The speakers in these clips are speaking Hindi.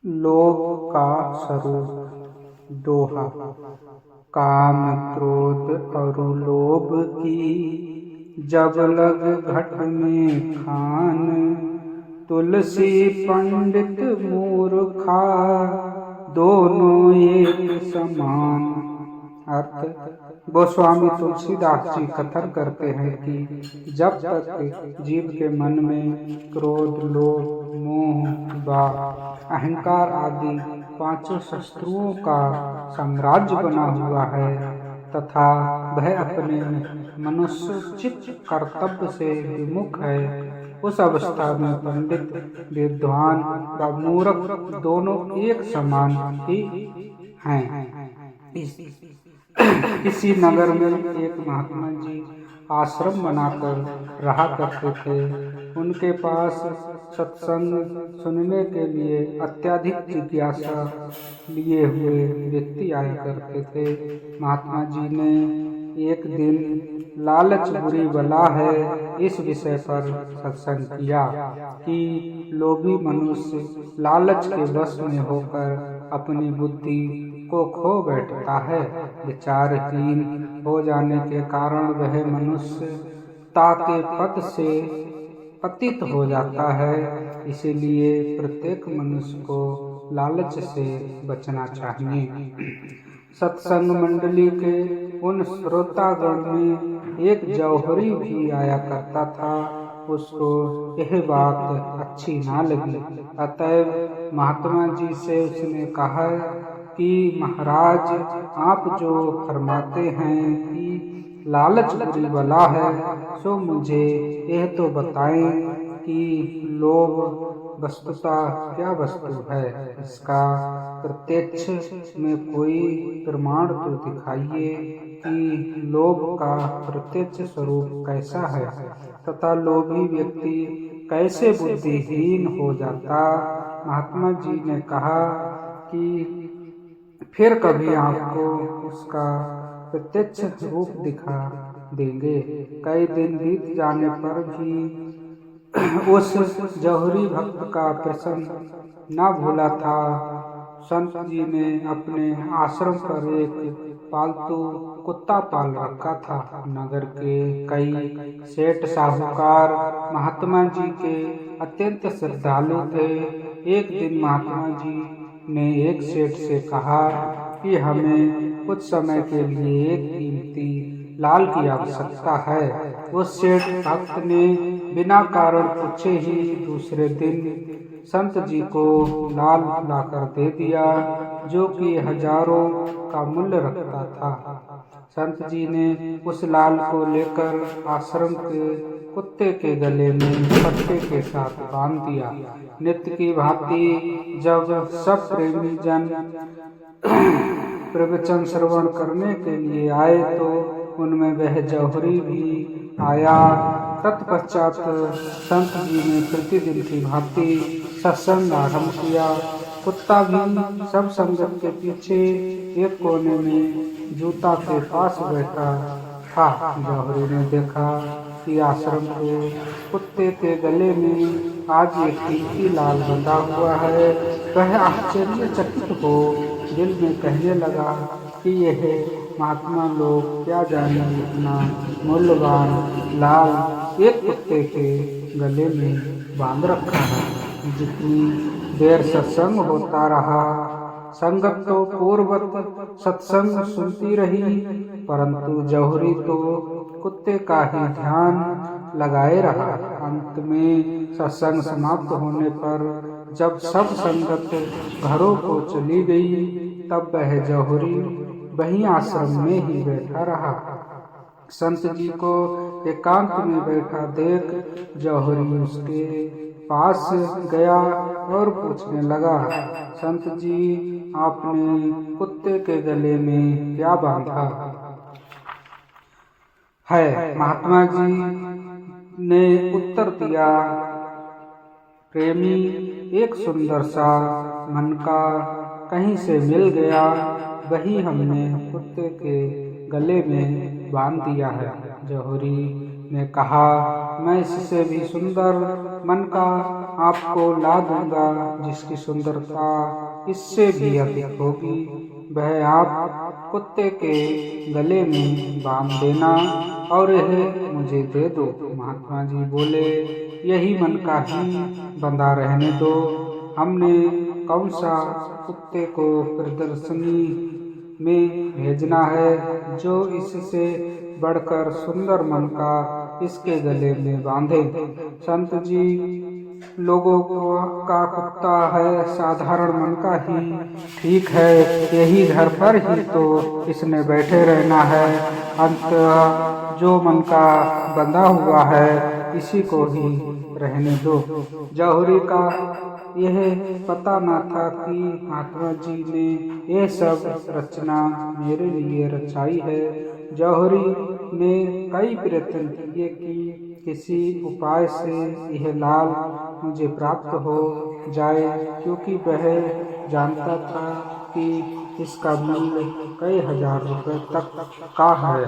लोभ का स्वरूप। दोहा। काम क्रोध और लोभ की जब लग घट में खान, तुलसी पंडित मूर्खा दोनों एक समान। अर्थ, गोस्वामी तुलसीदास जी कथन करते हैं कि जब तक जीव के मन में क्रोध, लोभ, मोह व अहंकार आदि पांचों शत्रुओं का साम्राज्य बना हुआ है तथा वह अपने मनुष्योचित कर्तव्य से विमुख है, उस अवस्था में पंडित, विद्वान व मूर्ख दोनों एक समान ही हैं। इसी नगर में एक महात्मा जी आश्रम बनाकर रहा करते थे। उनके पास सत्संग सुनने के लिए अत्यधिक जिज्ञासा लिए हुए व्यक्ति आया करते थे। महात्मा जी ने एक दिन लालच बुरी बला है इस विषय पर सत्संग किया कि लोभी मनुष्य लालच के वश में होकर अपनी बुद्धि को खो बैठता है। विचारहीन हो जाने के कारण वह मनुष्यता के पद से पतित हो जाता है। इसीलिए प्रत्येक मनुष्य को लालच से बचना चाहिए। सत्संग मंडली के उन श्रोतागण में एक जौहरी भी आया करता था। उसको यह बात अच्छी ना लगी, अतएव महात्मा जी से उसने कहा कि महाराज, आप जो फरमाते हैं कि लालच बुरी बला है, सो मुझे यह तो बताएं कि लोभ वस्तुतः क्या वस्तु है। इसका प्रत्यक्ष में कोई प्रमाण तो दिखाइए कि लोभ का प्रत्यक्ष स्वरूप कैसा है तथा लोभी व्यक्ति कैसे बुद्धिहीन हो जाता। महात्मा जी ने कहा कि फिर कभी आपको उसका प्रत्यक्ष रूप दिखा देंगे। कई दिन बीत जाने पर भी उस जौहरी भक्त का प्रश्न न भूला था। संत जी ने अपने आश्रम पर एक पालतू कुत्ता पाल रखा था। नगर के कई सेठ साहूकार महात्मा जी के अत्यंत श्रद्धालु थे। एक दिन महात्मा जी ने एक सेठ से कहा कि हमें कुछ समय के लिए एक कीमती लाल की आवश्यकता है। उस सेठ भक्त ने बिना कारण पूछे ही दूसरे दिन संत जी को लाल लाकर दे दिया, जो कि हजारों का मूल्य रखता था। संत जी ने उस लाल को लेकर आश्रम के कुत्ते के गले में पट्टे के साथ बांध दिया। नित्य की भांति जब सब प्रेमी जन प्रवचन श्रवण करने के लिए आए तो उनमें वह जौहरी भी आया। तत्पश्चात संत जी ने प्रतिदिन की भांति सत्संग आरंभ किया। कुत्ता भी सब संगत के पीछे एक कोने में जूता के पास बैठा था। जौहरी ने देखा कि आश्रम के कुत्ते के गले में आज एक कीमती लाल बंधा हुआ है। वह आश्चर्यचकित हो दिल में कहने लगा कि यह महात्मा लोग क्या जाने इतना मूल्यवान लाल एक कुत्ते के गले में बांध रखा है। जितनी देर सत्संग होता रहा, संगत तो पूर्ववत सत्संग सुनती रही, परंतु जौहरी तो कुत्ते का ही ध्यान लगाए रहा। अंत में सत्संग समाप्त होने पर जब सब संगत घरों को चली गई, तब वह जौहरी वहीं आश्रम में ही बैठा रहा। संत जी को एकांत में बैठा देख जौहरी उसके पास गया और पूछने लगा, संत जी, आपने कुत्ते के गले में क्या बांधा है? महात्मा जी ने उत्तर दिया, प्रेमी, एक सुंदर सा मनका कहीं से मिल गया, वही हमने कुत्ते के गले में बांध दिया है। जौहरी ने कहा, मैं इससे भी सुंदर मनका आपको ला दूंगा जिसकी सुंदरता इससे भी अधिक होगी। वह आप कुत्ते के गले में बांध देना और यह मुझे दे दो। महात्मा जी बोले, यही मन का ही बंधा रहने दो। हमने कौन सा कुत्ते को प्रदर्शनी में भेजना है जो इससे बढ़कर सुंदर मन का इसके गले में बांधे। संत जी, लोगों का कुत्ता है साधारण मन का ही ठीक है, यही घर पर ही तो इसने बैठे रहना है। अंत जो मन का बंधा हुआ है इसी को ही रहने दो। जौहरी का यह पता न था कि महात्मा जी ने यह सब रचना मेरे लिए रचाई है। जौहरी ने कई प्रयत्न किए कि किसी उपाय से यह लाल मुझे प्राप्त हो जाए, क्योंकि वह जानता था कि इसका मूल्य कई हजार रुपए तक का है।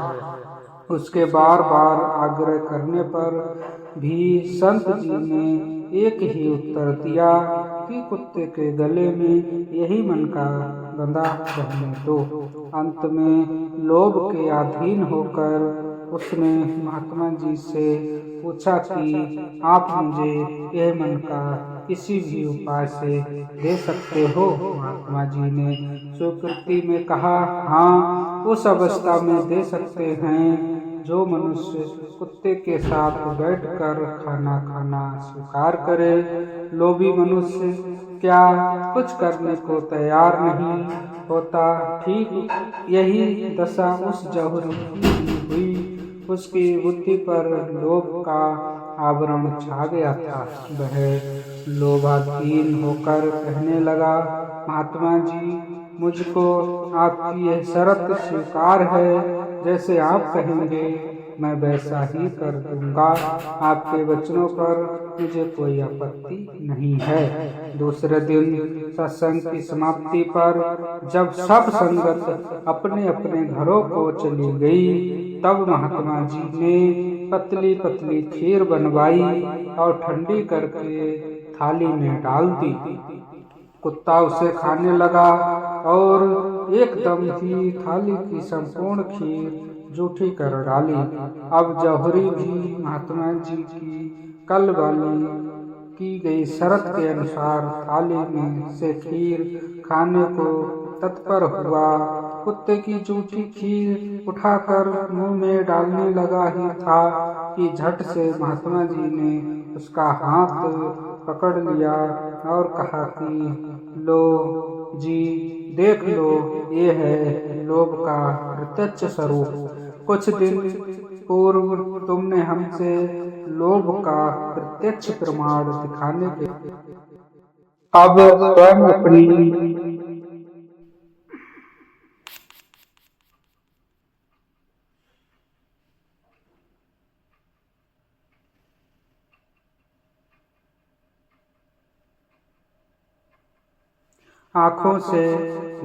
उसके बार बार आग्रह करने पर भी संत जी ने एक ही उत्तर दिया कि कुत्ते के गले में यही मन का बंधा रहने दो। अंत में लोभ के अधीन होकर उसने महात्मा जी से पूछा कि आप मुझे यह मन का किसी भी उपाय से दे सकते हो। महात्मा जी ने स्वीकृति में कहा, हाँ, उस अवस्था में दे सकते हैं जो मनुष्य कुत्ते के साथ बैठकर खाना खाना स्वीकार करे। लोभी मनुष्य क्या कुछ करने को तैयार नहीं होता। ठीक यही दशा उस जौहरी की हुई। उसकी बुद्धि पर लोभ का आवरण छा गया था। वह लोभाधीन होकर कहने लगा, महात्मा जी, मुझको आपकी यह शर्त स्वीकार है। जैसे आप कहेंगे मैं वैसा ही कर दूंगा। आपके वचनों पर मुझे कोई आपत्ति नहीं है। दूसरे दिन सत्संग की समाप्ति पर जब सब संगत अपने अपने घरों को चली गई, तब महात्मा जी ने पतली पतली खीर बनवाई और ठंडी करके थाली में डाल दी। कुत्ता उसे खाने लगा और एकदम ही थाली की संपूर्ण खीर जूठी कर डाली। अब जौहरी भी महात्मा जी की कल वाली की गई शर्त के अनुसार थाली में से खीर खाने को तत्पर हुआ। कुत्ते की जूठी खीर उठाकर मुंह में डालने लगा ही था कि झट से महात्मा जी ने उसका हाथ पकड़ लिया और कहा कि लो जी, देख लो, ये है लोभ का प्रत्यक्ष स्वरूप। कुछ दिन पूर्व तुमने हमसे लोभ का प्रत्यक्ष प्रमाण दिखाने के अब स्वयं अपनी आँखों से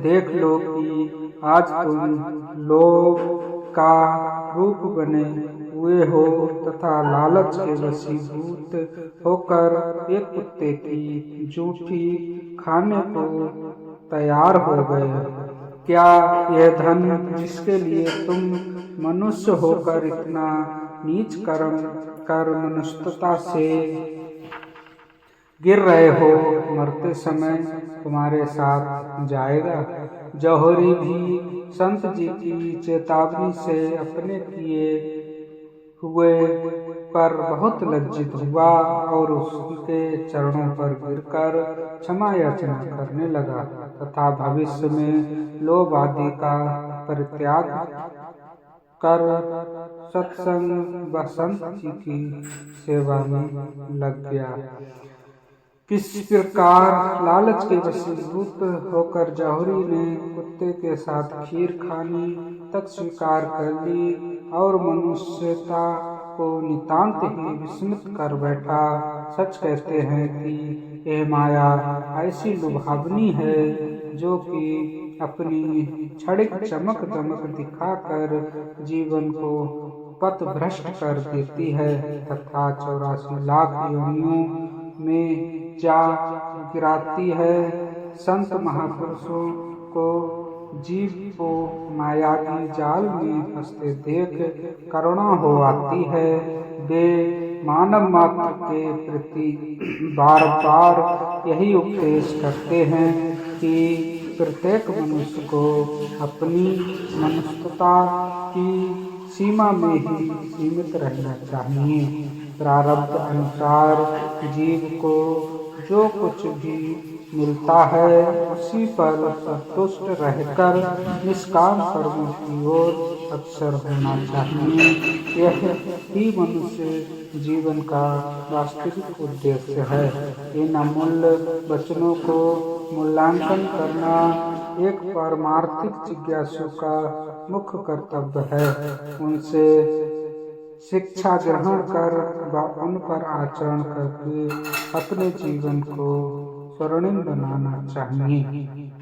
देख लो कि आज तुम लोभ का रूप बने हुए हो तथा लालच के वशीभूत होकर एक कुत्ते की जूठी खाने को तैयार हो गए। क्या यह धन जिसके लिए तुम मनुष्य होकर इतना नीच कर्म कर मनुष्यता से गिर रहे हो, मरते समय तुम्हारे साथ जाएगा। जौहरी भी संत जी की चेतावनी से अपने किए हुए पर बहुत लज्जित हुआ और उसके चरणों पर गिरकर क्षमा याचना करने लगा तथा भविष्य में लोभ आदि का परित्याग कर सत्संग व संत जी की सेवा में लग गया। किस प्रकार लालच के वशीभूत होकर जौहरी ने कुत्ते के साथ खीर खानी तक स्वीकार कर ली और मनुष्यता को नितांत ही विस्मित कर बैठा। सच कहते हैं कि यह माया ऐसी लुभावनी है जो कि अपनी क्षणिक चमक दमक दिखाकर जीवन को पथ भ्रष्ट कर देती है तथा 84 लाख योनियों में जा गिराती है। संत महापुरुषों को जीव को माया की जाल में फंसते देख करुणा हो आती है। वे मानव मात्र के प्रति बार बार यही उपदेश करते हैं कि प्रत्येक मनुष्य को अपनी मनुष्यता की सीमा में ही सीमित रहना चाहिए। प्रारब्ध अनुसार जीव को जो कुछ भी मिलता है उसी पर संतुष्ट रहकर निष्काम कर्मों की ओर अग्रसर होना चाहिए। यह ही मनुष्य जीवन का वास्तविक उद्देश्य है। इन अमूल्य वचनों को मूल्यांकन करना एक पारमार्थिक जिज्ञासु का मुख्य कर्तव्य है। उनसे शिक्षा ग्रहण कर व उन पर आचरण करके अपने जीवन को स्वर्णिम बनाना चाहिए।